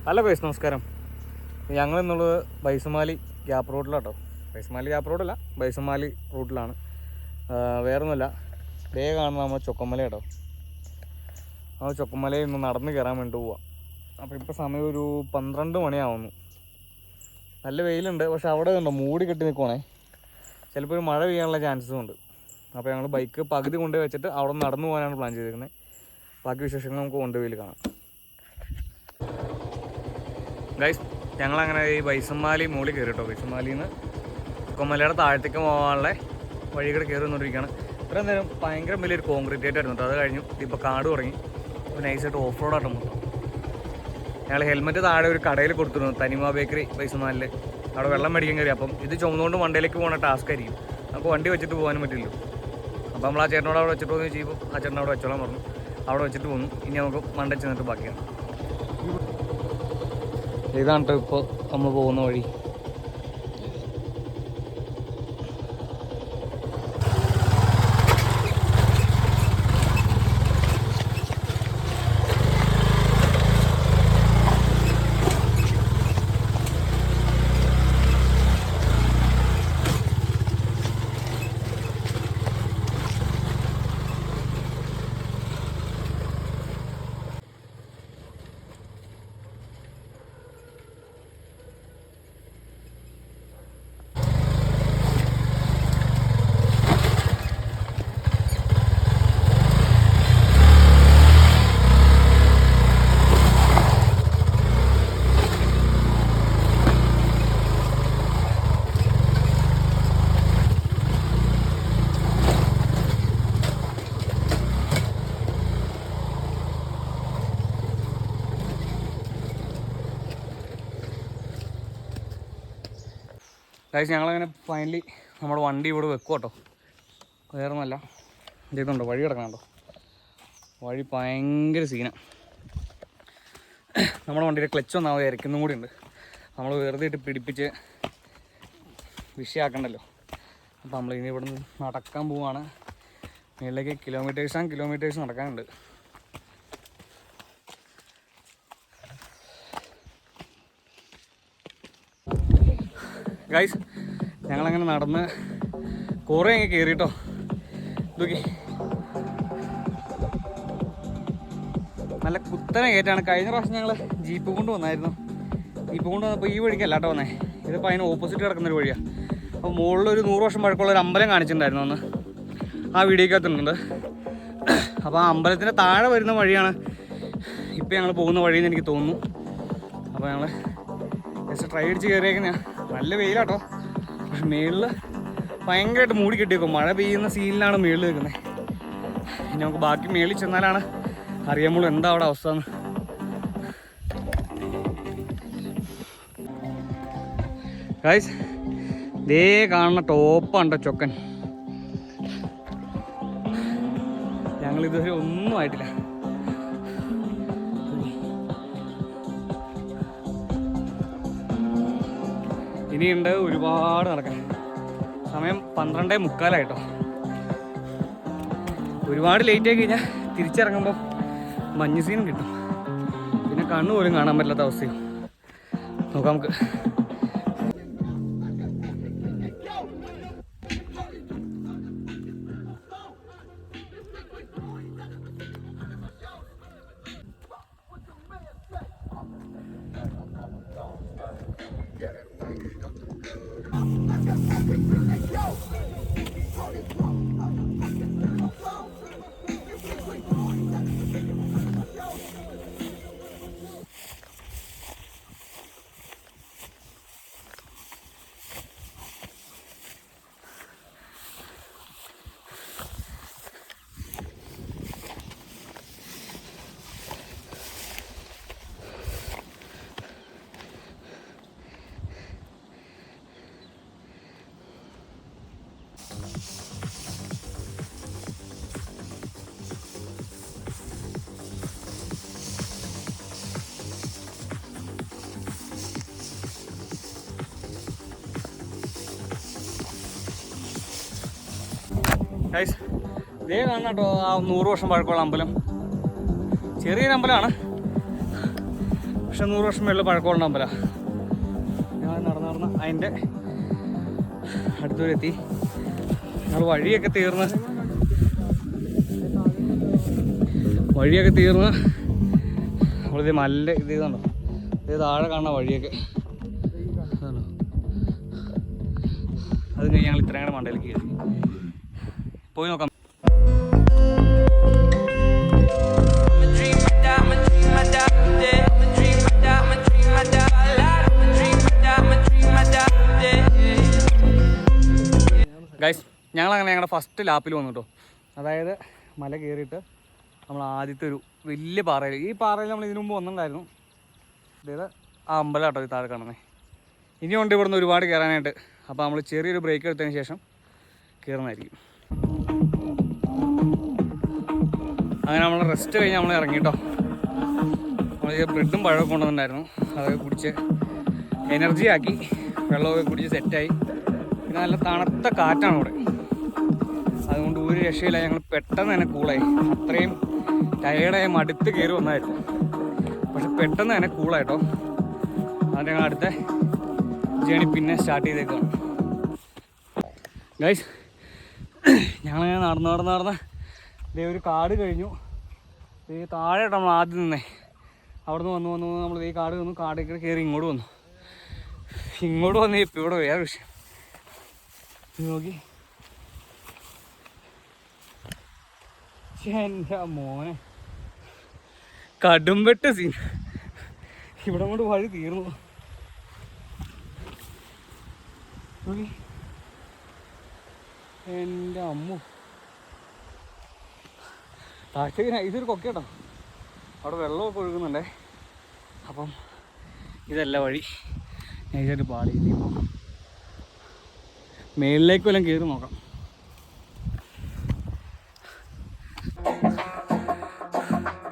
Hello guys, നമസ്കാരം. ഞങ്ങൾ എന്നുള്ളത് ബൈസമാലി ഗ്യാപ്പ് റോഡിലാട്ടോ. ബൈസമാലി ഗ്യാപ്പ് റോഡല്ല, ബൈസമാലി റൂട്ടിലാണ്. വേറൊന്നുമല്ല, ദേ കാണുന്ന നമ്മൾ ചൊക്കമല കേട്ടോ. നമ്മൾ ചൊക്കമലയിൽ നിന്ന് നടന്ന് കയറാൻ വേണ്ടി പോവാം. അപ്പോൾ ഇപ്പോൾ സമയം ഒരു 12 മണിയാവുന്നു. നല്ല വെയിലുണ്ട്, പക്ഷെ അവിടെ ഉണ്ടോ മൂടി കെട്ടി നിൽക്കുവാണേ. ചിലപ്പോൾ ഒരു മഴ പെയ്യാനുള്ള ചാൻസസും ഉണ്ട്. അപ്പോൾ ഞങ്ങൾ ബൈക്ക് പകുതി കൊണ്ടുപോയി വെച്ചിട്ട് അവിടെ നടന്നു പോകാനാണ് പ്ലാൻ ചെയ്തിരിക്കുന്നത്. ബാക്കി വിശേഷങ്ങൾ നമുക്ക് കൊണ്ടുപോയി കാണാം. ഗൈസ്, ഞങ്ങളങ്ങനെ ഈ ബൈസമാലി മുകളിൽ കയറി കേട്ടോ. ബൈസമാലിയിൽ നിന്ന് ചൊക്കമലയുടെ താഴത്തേക്ക് പോകാനുള്ള വഴികൾ കയറി വന്നുകൊണ്ടിരിക്കുകയാണ്. ഇത്രയും നേരം ഭയങ്കര വലിയൊരു കോൺക്രീറ്റ് ആയിട്ടായിരുന്നു കേട്ടോ. അത് കഴിഞ്ഞു ഇപ്പോൾ കാട് തുടങ്ങി. അപ്പോൾ നൈസായിട്ട് ഓഫ് റോഡായിട്ട് മൊത്തം. ഞങ്ങൾ ഹെൽമെറ്റ് താഴെ ഒരു കടയിൽ കൊടുത്തിരുന്നു, തനിമ ബേക്കറി ബൈസമാലിൽ. അവിടെ വെള്ളം മേടിക്കാൻ കയറി. അപ്പം ഇത് ചുമന്നുകൊണ്ട് വണ്ടിയിലേക്ക് പോകുന്ന ടാസ്ക് ആയിരിക്കും. നമുക്ക് വണ്ടി വെച്ചിട്ട് പോകാനും പറ്റില്ലല്ലോ. അപ്പോൾ നമ്മൾ ആ ചേട്ടനോട് അവിടെ വെച്ചിട്ട് പോകുന്നത് ചെയ്യുമ്പോൾ ആ ചേട്ടൻ അവിടെ വെച്ചോളാൻ പറഞ്ഞു. അവിടെ വെച്ചിട്ട് പോന്നു. ഇനി നമുക്ക് മണ്ടയിൽ ചെന്നിട്ട് ബാക്കിയാണ്. ഇതാണ് കേട്ടോ ഇപ്പോൾ നമ്മൾ പോകുന്ന വഴി. ഗൈസ്, ഞങ്ങളങ്ങനെ ഫൈനലി നമ്മുടെ വണ്ടി ഇവിടെ വെക്കും കേട്ടോ. വേറെ ഒന്നുമല്ല, ഇതുണ്ടോ വഴി കിടക്കണുണ്ടോ. വഴി ഭയങ്കര സീനാണ്. നമ്മുടെ വണ്ടിയുടെ ക്ലച്ച് ഒന്നാമത് ഇരയ്ക്കുന്നതും കൂടി ഉണ്ട്. നമ്മൾ വെറുതെ ഇട്ട് പിടിപ്പിച്ച് വിഷയമാക്കണ്ടല്ലോ. അപ്പോൾ നമ്മളിനി ഇവിടെ നിന്ന് നടക്കാൻ പോവാണ്. മേളിലേക്ക് കിലോമീറ്റേഴ്സ് നടക്കാനുണ്ട്. ഗൈസ്, ഞങ്ങളങ്ങനെ നടന്ന് കുറേ അങ്ങ് കയറിട്ടോ. ഇതൊക്കെ നല്ല കുത്തനെ കയറ്റാണ്. കഴിഞ്ഞ പ്രാവശ്യം ഞങ്ങൾ ജീപ്പ് കൊണ്ട് വന്നായിരുന്നു. ജീപ്പ് കൊണ്ട് വന്നപ്പോൾ ഈ വഴിക്കല്ല കേട്ടോ വന്നേ. ഇതിപ്പോൾ അതിന് ഓപ്പോസിറ്റ് കിടക്കുന്നൊരു വഴിയാണ്. അപ്പോൾ മുകളിലൊരു 100 വർഷം പഴക്കമുള്ള ഒരു അമ്പലം കാണിച്ചിട്ടുണ്ടായിരുന്നു അന്ന്. ആ വീഡിയോക്കകത്തുണ്ട്. അപ്പോൾ ആ അമ്പലത്തിൻ്റെ താഴെ വരുന്ന വഴിയാണ് ഇപ്പോൾ ഞങ്ങൾ പോകുന്ന വഴിയെന്ന് എനിക്ക് തോന്നുന്നു. അപ്പോൾ ഞങ്ങൾ ജസ്റ്റ് ട്രൈ അടിച്ച് കയറിയേക്കുന്നതാണ്. നല്ല വെയിലാട്ടോ. പക്ഷെ മേളിൽ ഭയങ്കരമായിട്ട് മൂടി കെട്ടിയേക്കും. മഴ പെയ്യുന്ന സീനിലാണ് മേളിൽ നിൽക്കുന്നത്. ഇനി നമുക്ക് ബാക്കി മേളിൽ ചെന്നാലാണ് അറിയാമുള്ളൂ എന്താ അവിടെ അവസ്ഥ എന്ന്. ഗൈസ്, ദേ കാണുന്ന ടോപ്പാണ്ടോ ചൊക്കൻ. ഞങ്ങളിതുവരെ ഒന്നും ആയിട്ടില്ല. ഇനിയുണ്ട് ഒരുപാട് നടക്കാൻ. സമയം 12:45 ഒരുപാട് ലേറ്റ് ആയി കഴിഞ്ഞാൽ തിരിച്ചിറങ്ങുമ്പോൾ മഞ്ഞ് സീനും കിട്ടും. പിന്നെ കണ്ണു പോലും കാണാൻ പറ്റാത്ത അവസ്ഥയും. നോക്കാം നമുക്ക്. ഗൈസ്, ഇതേ കാണാം കേട്ടോ ആ 100 വർഷം പഴക്കമുള്ള അമ്പലം. ചെറിയൊരു അമ്പലമാണ്, പക്ഷെ 100 വർഷം മേളിൽ പഴക്കമുള്ള അമ്പല. ഞങ്ങൾ നടന്ന് അതിൻ്റെ അടുത്തൂരെത്തി. ഞങ്ങൾ വഴിയൊക്കെ തീർന്ന് നമ്മളിത് മലിൻ്റെ ഇത് ഇതുണ്ടോ, ഇത് താഴെ കാണുന്ന വഴിയൊക്കെ അത് കഴിഞ്ഞ് ഞങ്ങൾ ഇത്രയും കൂടെ മണ്ടയിലേക്ക് കയറി പോയി നോക്കാം. ഗൈസ്, ഞങ്ങളങ്ങനെ ഞങ്ങളുടെ ഫസ്റ്റ് ലാപ്പിൽ വന്നു കേട്ടോ. അതായത് മല കയറിയിട്ട് നമ്മൾ ആദ്യത്തെ ഒരു വലിയ പാറയിൽ, ഈ പാറയിൽ നമ്മൾ ഇതിനു മുമ്പ് വന്നിട്ടുണ്ടായിരുന്നു. അതായത് ആ അമ്പലം കേട്ടോ ഈ താഴെ കാണുന്നത്. ഇനിയുണ്ട് ഇവിടുന്ന് ഒരുപാട് കയറാനായിട്ട്. അപ്പോൾ നമ്മൾ ചെറിയൊരു ബ്രേക്ക് എടുത്തതിന് ശേഷം കയറുന്നതായിരിക്കും. അങ്ങനെ നമ്മൾ റെസ്റ്റ് കഴിഞ്ഞ് നമ്മൾ ഇറങ്ങി കേട്ടോ. നമ്മൾ ബ്രെഡും പഴമൊക്കെ കൊണ്ടുവന്നിട്ടുണ്ടായിരുന്നു. അതൊക്കെ കുടിച്ച് എനർജി ആക്കി, വെള്ളമൊക്കെ കുടിച്ച് സെറ്റായി. പിന്നെ നല്ല തണുത്ത കാറ്റാണ് ഇവിടെ, അതുകൊണ്ട് ഒരു രക്ഷയില്ല. ഞങ്ങൾ പെട്ടെന്ന് തന്നെ കൂളായി. അത്രയും ടയേർഡായി മടുത്ത് കയറി വന്നായിരുന്നു, പക്ഷെ പെട്ടെന്ന് തന്നെ കൂളായിട്ടോ. അത് ഞങ്ങൾ അടുത്ത ജേണി പിന്നെ സ്റ്റാർട്ട് ചെയ്തേക്കാണ്. ഗൈസ്, ഞങ്ങളിങ്ങനെ നടന്ന് ഇതേ ഒരു കാട് കഴിഞ്ഞു. ഈ താഴെ നമ്മൾ ആദ്യം നിന്നേ അവിടെ നിന്ന് വന്നു നമ്മൾ ഈ കാട് വന്നു. കാടൊക്കെ കയറി ഇങ്ങോട്ട് വന്നു. ഇപ്പം ഇവിടെ വേറെ വിഷയം നോക്കി. എൻ്റെ മോനെ, കടുംപെട്ട സീൻ. ഇവിടെ കൊണ്ട് വഴി തീർന്നു. നോക്കി എൻ്റെ അമ്മു. താഴത്തേക്ക് നൈസൊരു കൊക്കേട്ടോ, അവിടെ വെള്ളമൊക്കെ ഒഴുകുന്നുണ്ടേ. അപ്പം ഇതല്ല വഴി. നൈസായിട്ട് പാളി. ഇപ്പം മേളിലേക്ക് വല്ലതും കയറി നോക്കാം.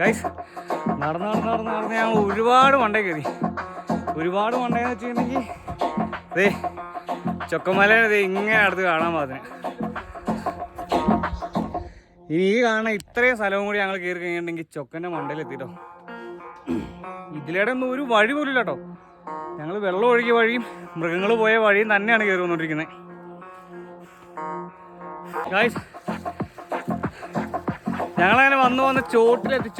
ഗൈസ്, നടന്ന് ഞങ്ങൾ ഒരുപാട് മണ്ടേ കയറി. ഒരുപാട് മണ്ടയെന്ന് വെച്ചിട്ടുണ്ടെങ്കിൽ അതേ ചൊക്കമലേനെ ഇങ്ങനെ അടുത്ത് കാണാൻ പാകത്തിന്. ഇനി ഈ കാണുന്ന ഇത്രയും സ്ഥലവും കൂടി ഞങ്ങൾ കയറി കഴിഞ്ഞിട്ടുണ്ടെങ്കിൽ ചൊക്കൻ്റെ മണ്ടയിലെത്തിട്ടോ. ഇതിലൂടെ ഒന്നും ഒരു വഴി പോലും ഇല്ല കേട്ടോ. ഞങ്ങൾ വെള്ളം ഒഴുകിയ വഴിയും മൃഗങ്ങൾ പോയ വഴിയും തന്നെയാണ് കയറി വന്നുകൊണ്ടിരിക്കുന്നത്. ഗൈസ്, ഞങ്ങളങ്ങനെ വന്ന് ചോട്ടിലെത്തി.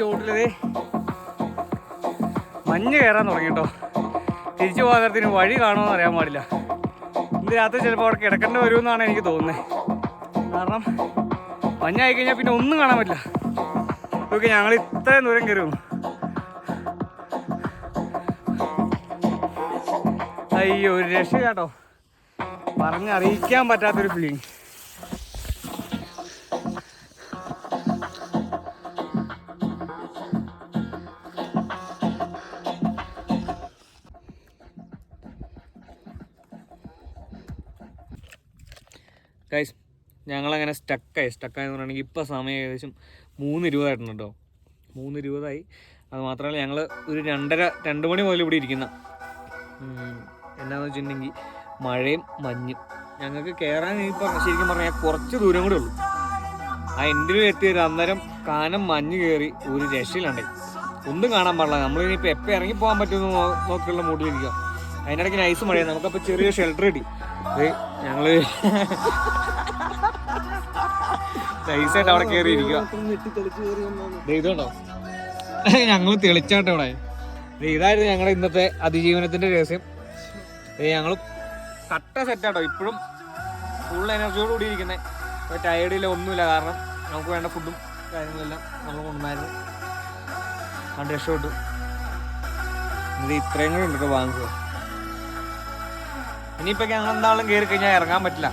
മഞ്ഞ് കയറാൻ തുടങ്ങി കേട്ടോ. തിരിച്ചു പോകാൻ വഴി കാണുമെന്ന് അറിയാൻ പാടില്ല. ഇന്ന് രാത്രി ചിലപ്പോൾ അവിടെ കിടക്കേണ്ടി വരുമെന്നാണ് എനിക്ക് തോന്നുന്നത്. കാരണം മഞ്ഞായി കഴിഞ്ഞാൽ പിന്നെ ഒന്നും കാണാൻ പറ്റില്ല. ഓക്കെ, ഞങ്ങൾ ഇത്രയും ദൂരം കയറി വന്നു. അയ്യോ, ഒരു രക്ഷ കേട്ടോ. പറഞ്ഞറിയിക്കാൻ പറ്റാത്തൊരു ഫീലിംഗ്. ഗൈസ്, ഞങ്ങളങ്ങനെ സ്റ്റക്കായെന്ന് പറഞ്ഞിട്ടുണ്ടെങ്കിൽ ഇപ്പോൾ സമയം ഏകദേശം 3:20 ആയിട്ടുണ്ട് കേട്ടോ. 3:20 അത് മാത്രമല്ല, ഞങ്ങൾ ഒരു 2 മണി മുതൽ ഇവിടെ ഇരിക്കുന്ന. എന്നാന്ന് വെച്ചിട്ടുണ്ടെങ്കിൽ മഴയും മഞ്ഞും. ഞങ്ങൾക്ക് കയറാൻ ഇപ്പോൾ ശരിക്കും പറഞ്ഞാൽ കുറച്ച് ദൂരം കൂടെ ഉള്ളൂ. ആ എൻഡിലും എത്തിയൊരു അന്നേരം കാനം മഞ്ഞ് കയറി ഒരു രക്ഷയിലുണ്ടായി. ഒന്നും കാണാൻ പാടില്ല. നമ്മളിനിപ്പോൾ എപ്പോൾ ഇറങ്ങി പോകാൻ പറ്റുമെന്ന് നോക്കിയുള്ള മൂഡിലിരിക്കുക. അതിനിടയ്ക്ക് നൈസ് മഴയാണ്. നമുക്കപ്പോൾ ചെറിയ ഷെൽട്ടർ കിട്ടി. അത് ഞങ്ങൾ നൈസായിട്ട് അവിടെ കയറി ഇരിക്കുക. ഇതുണ്ടോ, ഞങ്ങൾ തെളിച്ചാട്ടെ ഇവിടെ. ഇതായിരുന്നു ഞങ്ങളുടെ ഇന്നത്തെ അതിജീവനത്തിൻ്റെ രഹസ്യം. ഞങ്ങൾ കട്ട സെറ്റാട്ടോ. ഇപ്പോഴും ഫുൾ എനർജിയോട് കൂടി ഇരിക്കുന്നത്. ടയേർഡില്ല, ഒന്നുമില്ല. കാരണം നമുക്ക് വേണ്ട ഫുഡും കാര്യങ്ങളെല്ലാം നമ്മൾ കൊണ്ടുവന്നായിരുന്നു. കണ്ട് രക്ഷപ്പെട്ടു. ഇത് ഇത്രയും കൂടെ ഉണ്ടോ വാങ്ങിച്ചത്. ഇനിയിപ്പോൾ ഞങ്ങൾ എന്താളും കയറി കഴിഞ്ഞാൽ ഇറങ്ങാൻ പറ്റില്ല.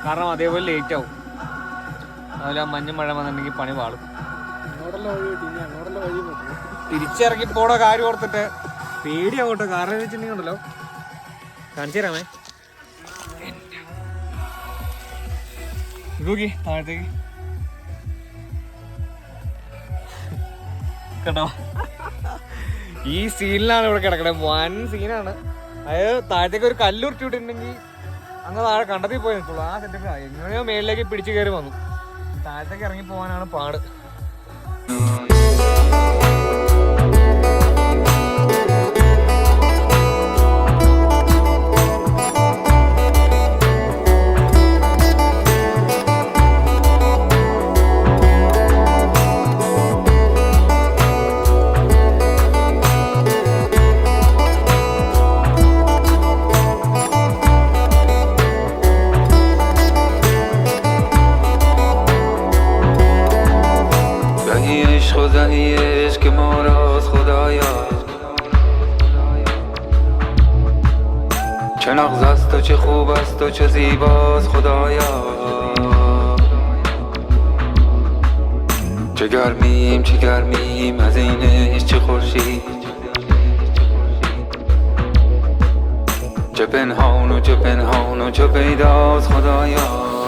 കാരണം അതേപോലെ ലേറ്റ് ആവും. അതുപോലെ മഞ്ഞും മഴ വന്നിട്ടുണ്ടെങ്കിൽ പണി പാളും. തിരിച്ചിറങ്ങി പോണ കാര്യം ഓർത്തിട്ട് പേടിയാവട്ടെ. കാരണം എന്ന് വെച്ചിട്ടുണ്ടെങ്കിൽ ഉണ്ടല്ലോ, കാണിച്ചു തരാമേ. നോക്കി താഴത്തേക്ക് കേട്ടോ. ഈ സീനിലാണ് ഇവിടെ കിടക്കണേ. വൻ സീനാണ്. അതായത് താഴത്തേക്ക് ഒരു കല്ലുരുട്ടി വിട്ടിട്ടുണ്ടെങ്കിൽ അങ്ങ് താഴെ കണ്ടത്തിൽ പോയി നിൽക്കുള്ളൂ. ആ സെറ്റപ്പ് എങ്ങനെയോ മേളിലേക്ക് പിടിച്ചു കയറി വന്നു. താഴത്തേക്ക് ഇറങ്ങി പോകാനാണ് പാട്. چه نغز است و چه خوب است و چه زیباست خدایا. چه گرمیم از اینش چه خورشید. چه پنهان و چه پیداست خدایا.